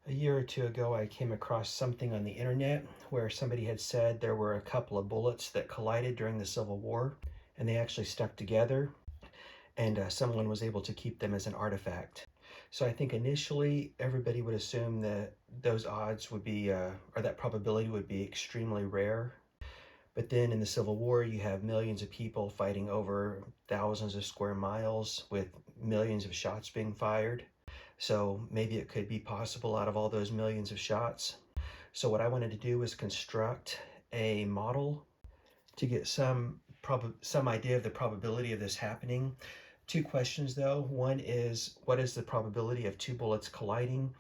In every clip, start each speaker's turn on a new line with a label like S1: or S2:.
S1: A year or two ago, I came across something on the internet where somebody had said there were a couple of bullets that collided during the Civil War, and they actually stuck together, and someone was able to keep them as an artifact. So I think initially everybody would assume that those odds would be, or that probability would be extremely rare. But then in the Civil War, you have millions of people fighting over thousands of square miles with millions of shots being fired. So maybe it could be possible out of all those millions of shots. So what I wanted to do was construct a model to get some idea of the probability of this happening. Two questions though. One is, what is the probability of two bullets colliding?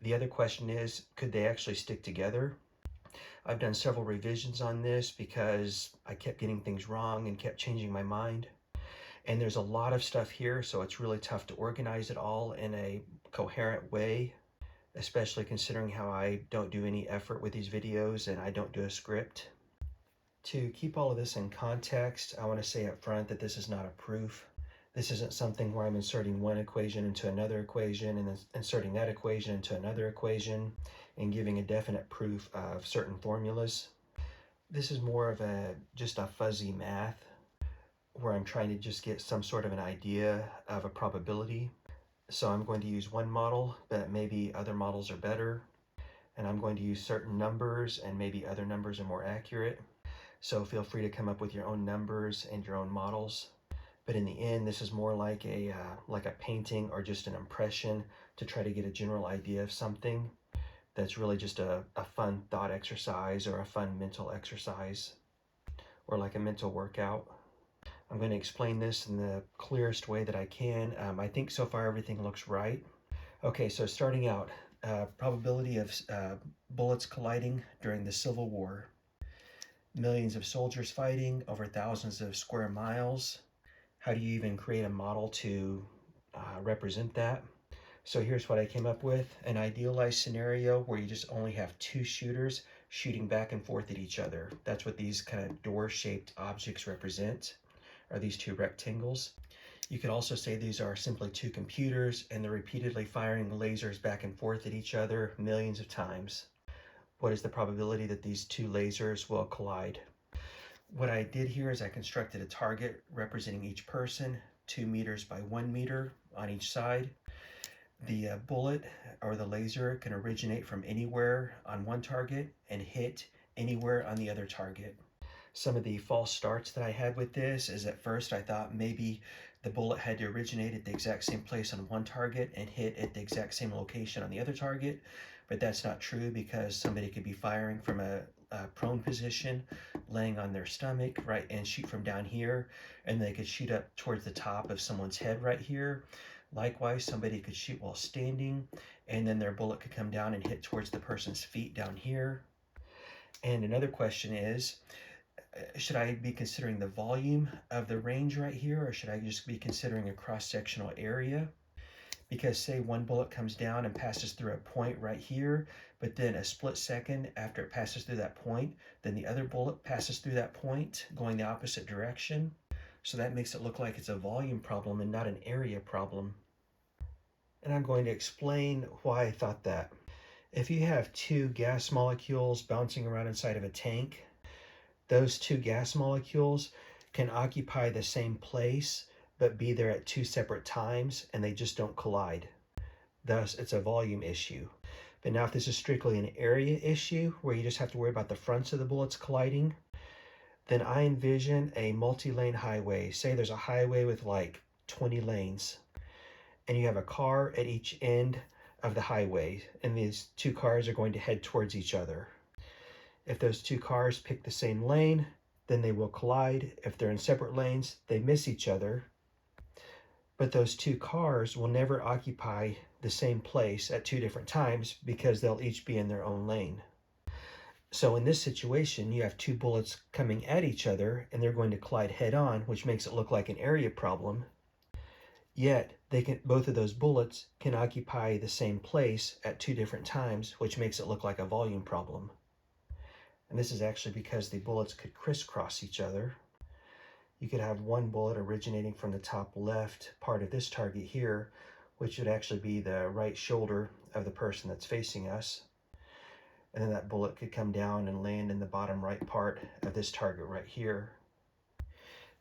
S1: The other question is, could they actually stick together? I've done several revisions on this because I kept getting things wrong and kept changing my mind. And there's a lot of stuff here, so it's really tough to organize it all in a coherent way, especially considering how I don't do any effort with these videos and I don't do a script. To keep all of this in context, I want to say up front that this is not a proof. This isn't something where I'm inserting one equation into another equation and then inserting that equation into another equation and giving a definite proof of certain formulas. This is more of just a fuzzy math where I'm trying to just get some sort of an idea of a probability. So I'm going to use one model, but maybe other models are better. And I'm going to use certain numbers and maybe other numbers are more accurate. So feel free to come up with your own numbers and your own models. But in the end, this is more like a painting or just an impression to try to get a general idea of something that's really just a fun thought exercise or a fun mental exercise or like a mental workout. I'm going to explain this in the clearest way that I can. I think so far everything looks right. Okay, so starting out, probability of bullets colliding during the Civil War. Millions of soldiers fighting over thousands of square miles. How do you even create a model to represent that? So here's what I came up with. An idealized scenario where you just only have two shooters shooting back and forth at each other. That's what these kind of door-shaped objects represent, are these two rectangles. You could also say these are simply two computers and they're repeatedly firing lasers back and forth at each other millions of times. What is the probability that these two lasers will collide? What I did here is I constructed a target representing each person, 2 meters by 1 meter on each side. The bullet or the laser can originate from anywhere on one target and hit anywhere on the other target. Some of the false starts that I had with this is at first I thought maybe the bullet had to originate at the exact same place on one target and hit at the exact same location on the other target, but that's not true because somebody could be firing from a prone position, laying on their stomach, right, and shoot from down here, and they could shoot up towards the top of someone's head right here. Likewise, somebody could shoot while standing, and then their bullet could come down and hit towards the person's feet down here. And another question is, should I be considering the volume of the range right here, or should I just be considering a cross-sectional area? Because say one bullet comes down and passes through a point right here, but then a split second after it passes through that point, then the other bullet passes through that point going the opposite direction. So that makes it look like it's a volume problem and not an area problem. And I'm going to explain why I thought that. If you have two gas molecules bouncing around inside of a tank, those two gas molecules can occupy the same place but be there at two separate times and they just don't collide. Thus, it's a volume issue. But now if this is strictly an area issue where you just have to worry about the fronts of the bullets colliding, then I envision a multi-lane highway. Say there's a highway with like 20 lanes and you have a car at each end of the highway and these two cars are going to head towards each other. If those two cars pick the same lane, then they will collide. If they're in separate lanes, they miss each other. But those two cars will never occupy the same place at two different times because they'll each be in their own lane. So in this situation, you have two bullets coming at each other and they're going to collide head on, which makes it look like an area problem. Yet both of those bullets can occupy the same place at two different times, which makes it look like a volume problem. And this is actually because the bullets could crisscross each other. You could have one bullet originating from the top left part of this target here, which would actually be the right shoulder of the person that's facing us. And then that bullet could come down and land in the bottom right part of this target right here.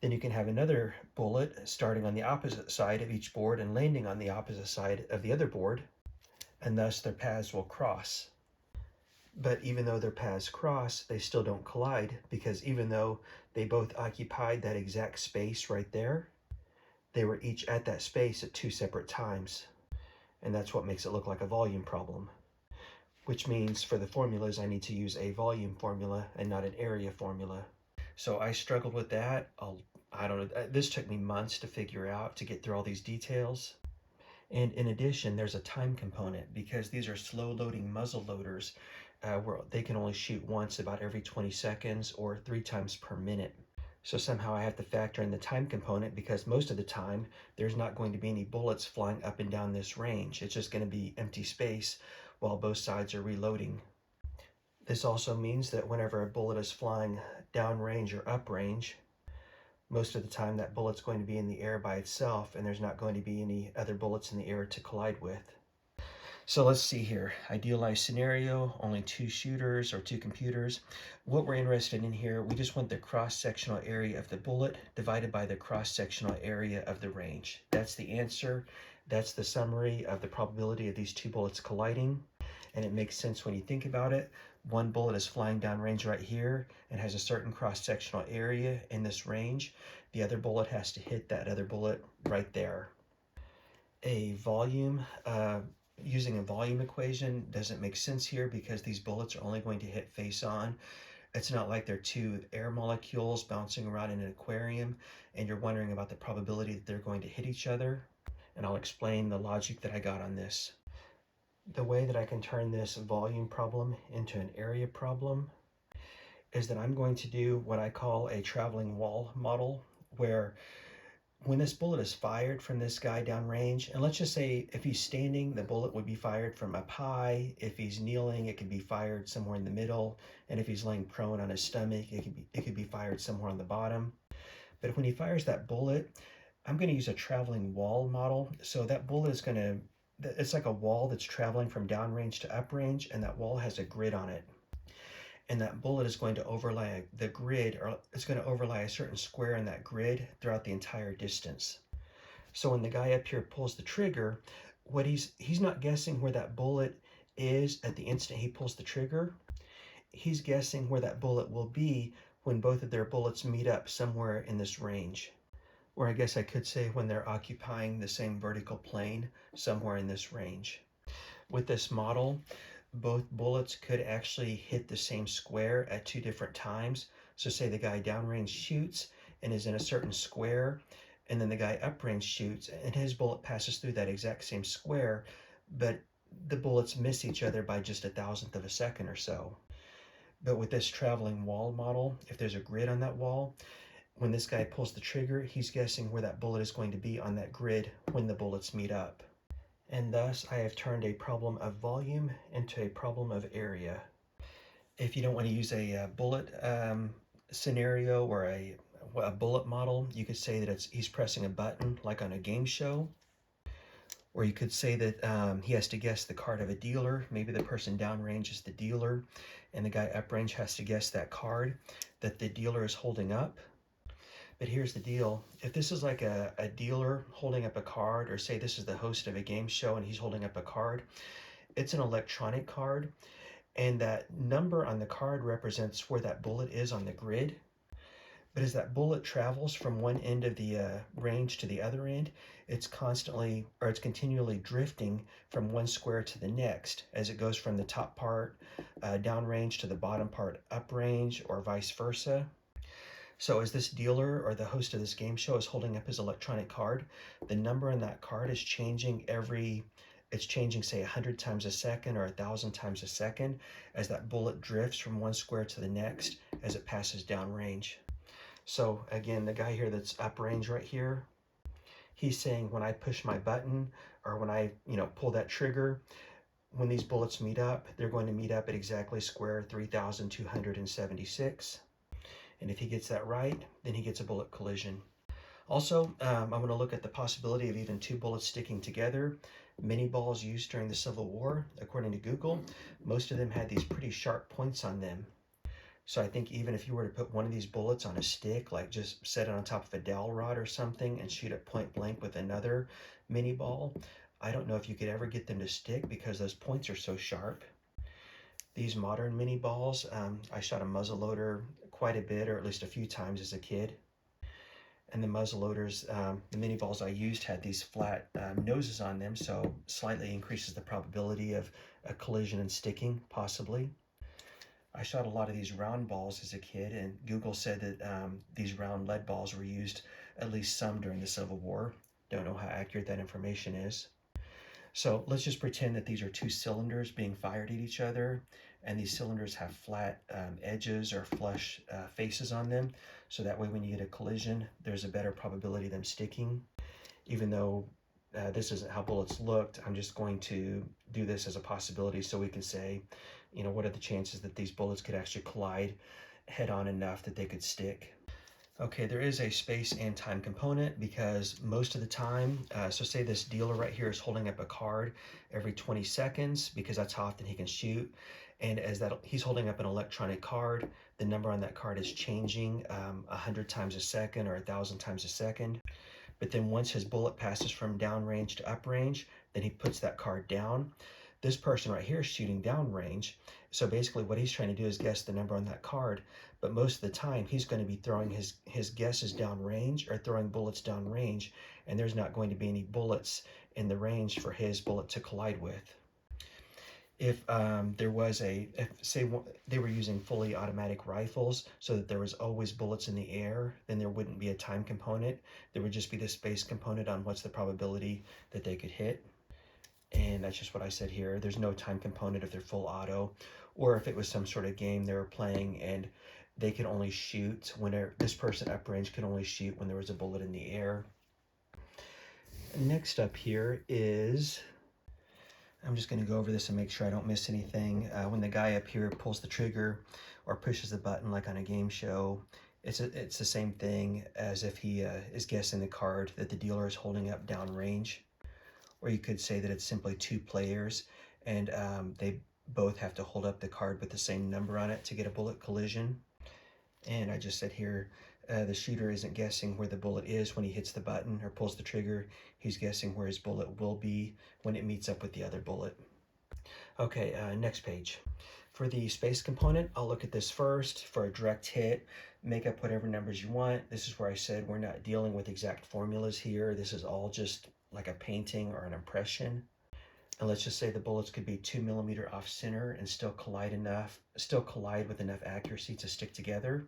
S1: Then you can have another bullet starting on the opposite side of each board and landing on the opposite side of the other board, and thus their paths will cross. But even though their paths cross, they still don't collide, because even though they both occupied that exact space right there, they were each at that space at two separate times. And that's what makes it look like a volume problem. Which means for the formulas, I need to use a volume formula and not an area formula. So I struggled with that. I don't know, this took me months to figure out, to get through all these details. And in addition, there's a time component, because these are slow loading muzzle loaders where they can only shoot once about every 20 seconds or 3 times per minute. So somehow I have to factor in the time component, because most of the time there's not going to be any bullets flying up and down this range. It's just going to be empty space while both sides are reloading. This also means that whenever a bullet is flying downrange or uprange, most of the time that bullet's going to be in the air by itself, and there's not going to be any other bullets in the air to collide with. So let's see here. Idealized scenario, only 2 shooters or 2 computers. What we're interested in here, we just want the cross-sectional area of the bullet divided by the cross-sectional area of the range. That's the answer. That's the summary of the probability of these 2 bullets colliding. And it makes sense when you think about it. One bullet is flying downrange right here and has a certain cross-sectional area in this range. The other bullet has to hit that other bullet right there. A volume, using a volume equation doesn't make sense here, because these bullets are only going to hit face on. It's not like they're 2 air molecules bouncing around in an aquarium and you're wondering about the probability that they're going to hit each other. And I'll explain the logic that I got on this. The way that I can turn this volume problem into an area problem is that I'm going to do what I call a traveling wall model, where when this bullet is fired from this guy downrange, and let's just say if he's standing, the bullet would be fired from up high. If he's kneeling, it could be fired somewhere in the middle. And if he's laying prone on his stomach, it could be fired somewhere on the bottom. But when he fires that bullet, I'm going to use a traveling wall model. So that bullet is going to, it's like a wall that's traveling from downrange to uprange, and that wall has a grid on it. And that bullet is going to overlay the grid, or it's going to overlay a certain square in that grid throughout the entire distance. So when the guy up here pulls the trigger, what he's not guessing where that bullet is at the instant he pulls the trigger. He's guessing where that bullet will be when both of their bullets meet up somewhere in this range. Or I guess I could say when they're occupying the same vertical plane somewhere in this range. With this model, both bullets could actually hit the same square at 2 different times. So say the guy downrange shoots and is in a certain square, and then the guy uprange shoots and his bullet passes through that exact same square, but the bullets miss each other by just 1,000th of a second or so. But with this traveling wall model, if there's a grid on that wall, when this guy pulls the trigger, he's guessing where that bullet is going to be on that grid when the bullets meet up. And thus I have turned a problem of volume into a problem of area. If you don't want to use a bullet scenario or a bullet model, you could say that he's pressing a button like on a game show. Or you could say that he has to guess the card of a dealer. Maybe the person downrange is the dealer, and the guy uprange has to guess that card that the dealer is holding up. But here's the deal. If this is like a dealer holding up a card, or say this is the host of a game show and he's holding up a card, it's an electronic card, and that number on the card represents where that bullet is on the grid. But as that bullet travels from one end of the range to the other end, it's continually drifting from one square to the next as it goes from the top part downrange to the bottom part uprange, or vice versa. So as this dealer or the host of this game show is holding up his electronic card, the number on that card is changing say 100 times a second or 1,000 times a second as that bullet drifts from one square to the next as it passes downrange. So again, the guy here that's uprange right here, he's saying when I push my button or when I pull that trigger, when these bullets meet up, they're going to meet up at exactly square 3,276. And if he gets that right, then he gets a bullet collision. Also, I'm going to look at the possibility of even two bullets sticking together. Mini balls used during the Civil War, according to Google, most of them had these pretty sharp points on them. So I think even if you were to put one of these bullets on a stick, like just set it on top of a dowel rod or something and shoot it point blank with another mini ball, I don't know if you could ever get them to stick because those points are so sharp. These modern mini balls, I shot a muzzleloader quite a bit, or at least a few times as a kid. And the muzzleloaders, the mini balls I used had these flat noses on them, so slightly increases the probability of a collision and sticking, possibly. I shot a lot of these round balls as a kid, and Google said that these round lead balls were used at least some during the Civil War. Don't know how accurate that information is. So let's just pretend that these are two cylinders being fired at each other, and these cylinders have flat edges or flush faces on them. So that way when you get a collision, there's a better probability of them sticking. Even though this isn't how bullets looked, I'm just going to do this as a possibility so we can say, you know, what are the chances that these bullets could actually collide head on enough that they could stick. Okay, there is a space and time component because most of the time, so say this dealer right here is holding up a card every 20 seconds because that's how often he can shoot. And as that he's holding up an electronic card, the number on that card is changing 100 times a second or 1,000 times a second. But then once his bullet passes from downrange to uprange, then he puts that card down. This person right here is shooting downrange. So basically what he's trying to do is guess the number on that card. But most of the time he's going to be throwing his guesses downrange or throwing bullets downrange. And there's not going to be any bullets in the range for his bullet to collide with. If there was if say they were using fully automatic rifles so that there was always bullets in the air, then there wouldn't be a time component. There would just be the space component on what's the probability that they could hit. And that's just what I said here. There's no time component if they're full auto, or if it was some sort of game they were playing and they could only shoot when this person uprange could only shoot when there was a bullet in the air. Next up here is, I'm just going to go over this and make sure I don't miss anything. When the guy up here pulls the trigger or pushes the button like on a game show, it's the same thing as if he is guessing the card that the dealer is holding up downrange. Or you could say that it's simply two players and they both have to hold up the card with the same number on it to get a bullet collision. And I just said here, the shooter isn't guessing where the bullet is when he hits the button or pulls the trigger. He's guessing where his bullet will be when it meets up with the other bullet. Okay, next page. For the space component, I'll look at this first. For a direct hit, make up whatever numbers you want. This is where I said we're not dealing with exact formulas here. This is all just like a painting or an impression. And let's just say the bullets could be 2 millimeter off center and still collide with enough accuracy to stick together.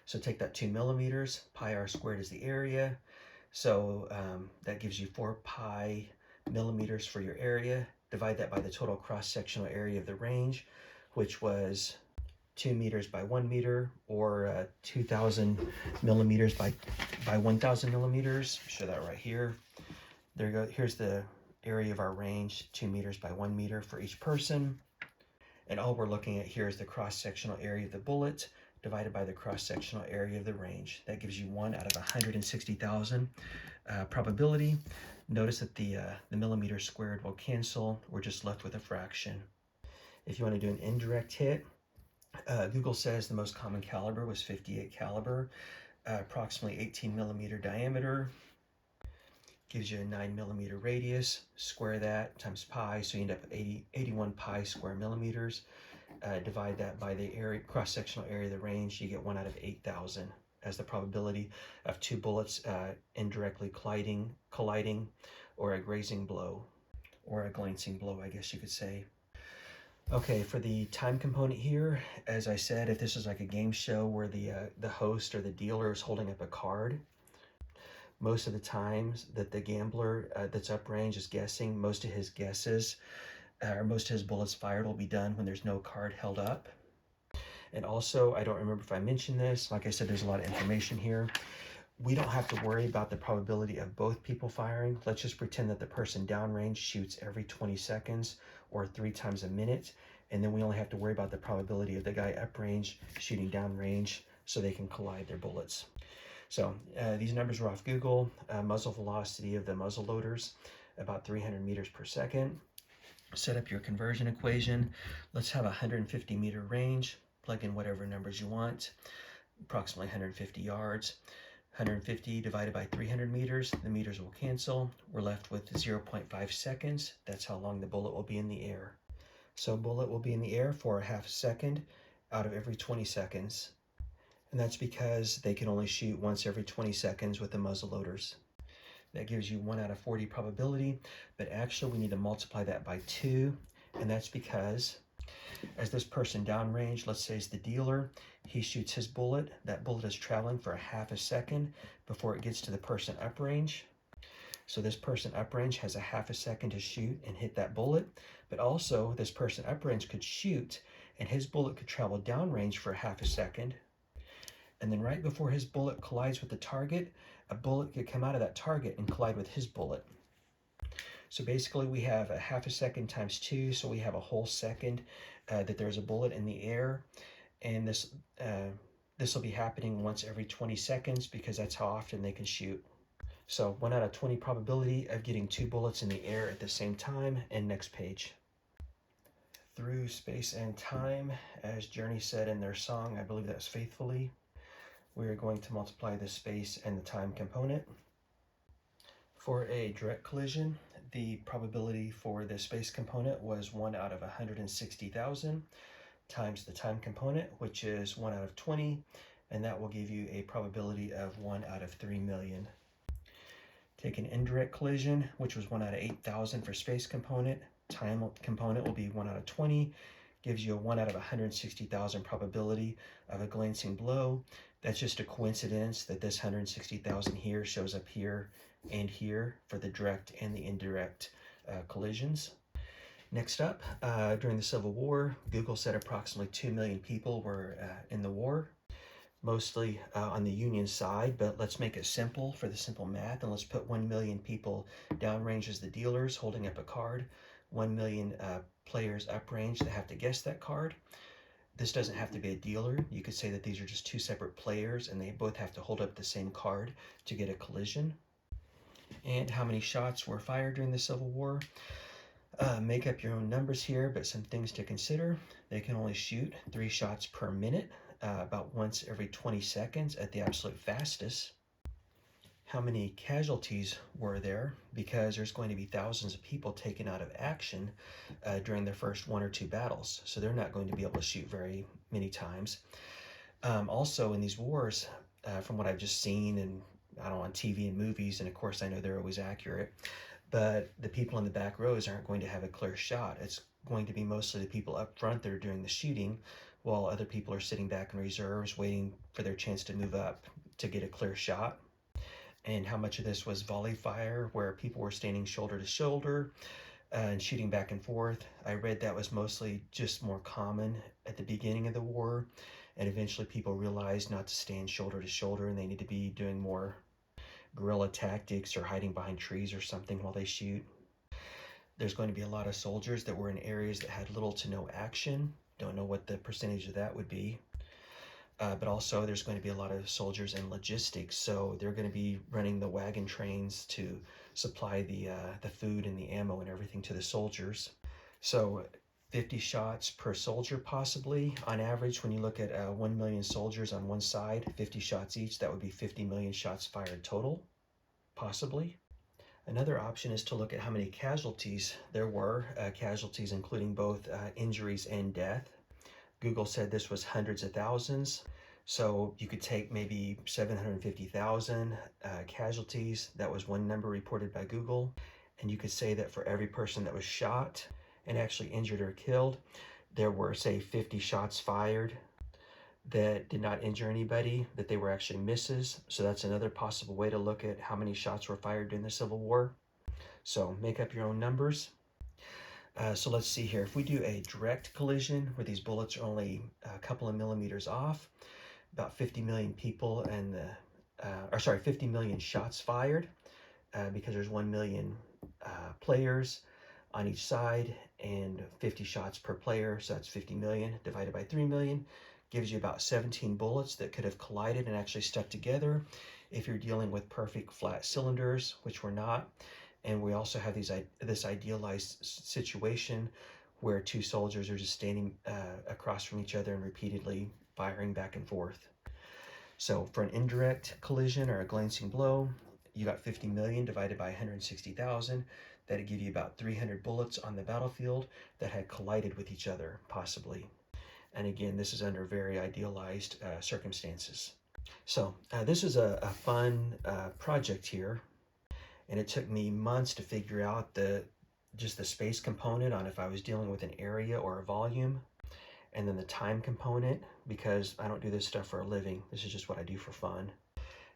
S1: So take that 2 millimeters, pi r squared is the area. So that gives you 4 pi millimeters for your area. Divide that by the total cross-sectional area of the range, which was 2 meters by 1 meter, or 2,000 millimeters by 1,000 millimeters. Show that right here. There you go. Here's the area of our range, 2 meters by 1 meter for each person. And all we're looking at here is the cross-sectional area of the bullet divided by the cross-sectional area of the range. That gives you 1 out of 160,000 probability. Notice that the millimeter squared will cancel. We're just left with a fraction. If you want to do an indirect hit, Google says the most common caliber was 58 caliber, approximately 18 millimeter diameter. Gives you a 9 millimeter radius. Square that times pi, so you end up with 81 pi square millimeters. Divide that by the area, cross-sectional area of the range, you get 1 out of 8,000 as the probability of two bullets indirectly colliding, or a grazing blow, or a glancing blow, I guess you could say. Okay, for the time component here, as I said, if this is like a game show where the host or the dealer is holding up a card, most of the times that the gambler that's uprange is guessing, most of his guesses or most of his bullets fired will be done when there's no card held up. And also, I don't remember if I mentioned this, like I said, there's a lot of information here. We don't have to worry about the probability of both people firing. Let's just pretend that the person downrange shoots every 20 seconds or 3 times a minute. And then we only have to worry about the probability of the guy uprange shooting downrange so they can collide their bullets. So these numbers were off Google. Muzzle velocity of the muzzle loaders, about 300 meters per second. Set up your conversion equation. Let's have a 150 meter range. Plug in whatever numbers you want, approximately 150 yards. 150 divided by 300 meters, the meters will cancel. We're left with 0.5 seconds. That's how long the bullet will be in the air. So a bullet will be in the air for a half a second out of every 20 seconds. And that's because they can only shoot once every 20 seconds with the muzzle loaders. That gives you 1 out of 40 probability, but actually we need to multiply that by 2, and that's because as this person downrange, let's say is the dealer, he shoots his bullet, that bullet is traveling for a half a second before it gets to the person uprange. So this person uprange has a half a second to shoot and hit that bullet, but also this person uprange could shoot and his bullet could travel downrange for a half a second. And then right before his bullet collides with the target, a bullet could come out of that target and collide with his bullet. So basically we have a half a second times 2, so we have a whole second that there's a bullet in the air, and this will be happening once every 20 seconds because that's how often they can shoot. So 1 out of 20 probability of getting 2 bullets in the air at the same time. And next page. Through space and time, as Journey said in their song, I believe that's faithfully, we are going to multiply the space and the time component. For a direct collision, the probability for the space component was 1 out of 160,000 times the time component, which is 1 out of 20, and that will give you a probability of 1 out of 3 million. Take an indirect collision, which was 1 out of 8,000 for space component. Time component will be 1 out of 20, gives you a 1 out of 160,000 probability of a glancing blow. That's just a coincidence that this 160,000 here shows up here and here for the direct and the indirect collisions. Next up, during the Civil War, Google said approximately 2 million people were in the war, mostly on the Union side, but let's make it simple for the simple math, and let's put 1 million people downrange as the dealers holding up a card, 1 million players uprange that have to guess that card. This doesn't have to be a dealer. You could say that these are just 2 separate players and they both have to hold up the same card to get a collision. And how many shots were fired during the Civil War? Make up your own numbers here, but some things to consider. They can only shoot 3 shots per minute, about once every 20 seconds at the absolute fastest. How many casualties were there? Because there's going to be thousands of people taken out of action during their first 1 or 2 battles, so they're not going to be able to shoot very many times. Also in these wars, from what I've just seen and I don't know, on TV and movies, and of course I know they're always accurate, but the people in the back rows aren't going to have a clear shot. It's going to be mostly the people up front that are doing the shooting, while other people are sitting back in reserves waiting for their chance to move up to get a clear shot. And how much of this was volley fire, where people were standing shoulder to shoulder and shooting back and forth. I read that was mostly just more common at the beginning of the war, and eventually people realized not to stand shoulder to shoulder and they need to be doing more guerrilla tactics or hiding behind trees or something while they shoot. There's going to be a lot of soldiers that were in areas that had little to no action. Don't know what the percentage of that would be. But also there's going to be a lot of soldiers in logistics, so they're going to be running the wagon trains to supply the food and the ammo and everything to the soldiers. So 50 shots per soldier possibly. On average, when you look at 1 million soldiers on one side, 50 shots each, that would be 50 million shots fired total, possibly. Another option is to look at how many casualties there were, casualties including both injuries and death. Google said this was hundreds of thousands, so you could take maybe 750,000 casualties. That was one number reported by Google, and you could say that for every person that was shot and actually injured or killed, there were, say, 50 shots fired that did not injure anybody, that they were actually misses. So that's another possible way to look at how many shots were fired during the Civil War. So make up your own numbers. So let's see here. If we do a direct collision where these bullets are only a couple of millimeters off, about 50 million people and 50 million shots fired, because there's 1 million players on each side and 50 shots per player, so that's 50 million divided by 3 million gives you about 17 bullets that could have collided and actually stuck together if you're dealing with perfect flat cylinders, which we're not. And we also have this idealized situation where two soldiers are just standing across from each other and repeatedly firing back and forth. So for an indirect collision or a glancing blow, you got 50 million divided by 160,000. That'd give you about 300 bullets on the battlefield that had collided with each other, possibly. And again, this is under very idealized circumstances. So this is a fun project here, and it took me months to figure out just the space component on if I was dealing with an area or a volume, and then the time component, because I don't do this stuff for a living. This is just what I do for fun.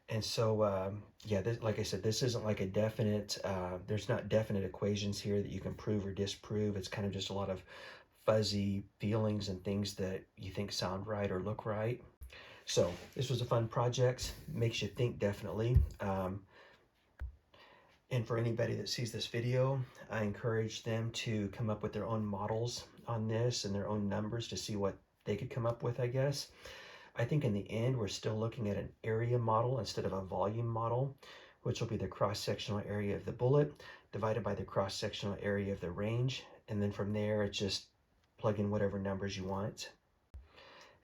S1: And so, yeah, like I said, this isn't like a definite, there's not definite equations here that you can prove or disprove. It's kind of just a lot of fuzzy feelings and things that you think sound right or look right. So this was a fun project, makes you think definitely. And for anybody that sees this video, I encourage them to come up with their own models on this and their own numbers to see what they could come up with, I guess. I think in the end, we're still looking at an area model instead of a volume model, which will be the cross-sectional area of the bullet divided by the cross-sectional area of the range. And then from there, it's just plug in whatever numbers you want.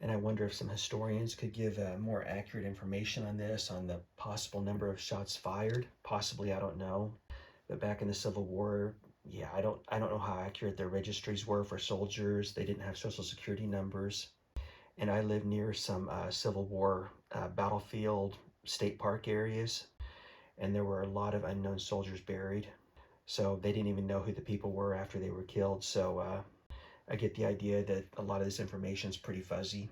S1: And I wonder if some historians could give more accurate information on this, on the possible number of shots fired. Possibly, I don't know. But back in the Civil War, yeah, I don't know how accurate their registries were for soldiers. They didn't have social security numbers. And I live near some Civil War battlefield state park areas, and there were a lot of unknown soldiers buried. So they didn't even know who the people were after they were killed. So I get the idea that a lot of this information is pretty fuzzy.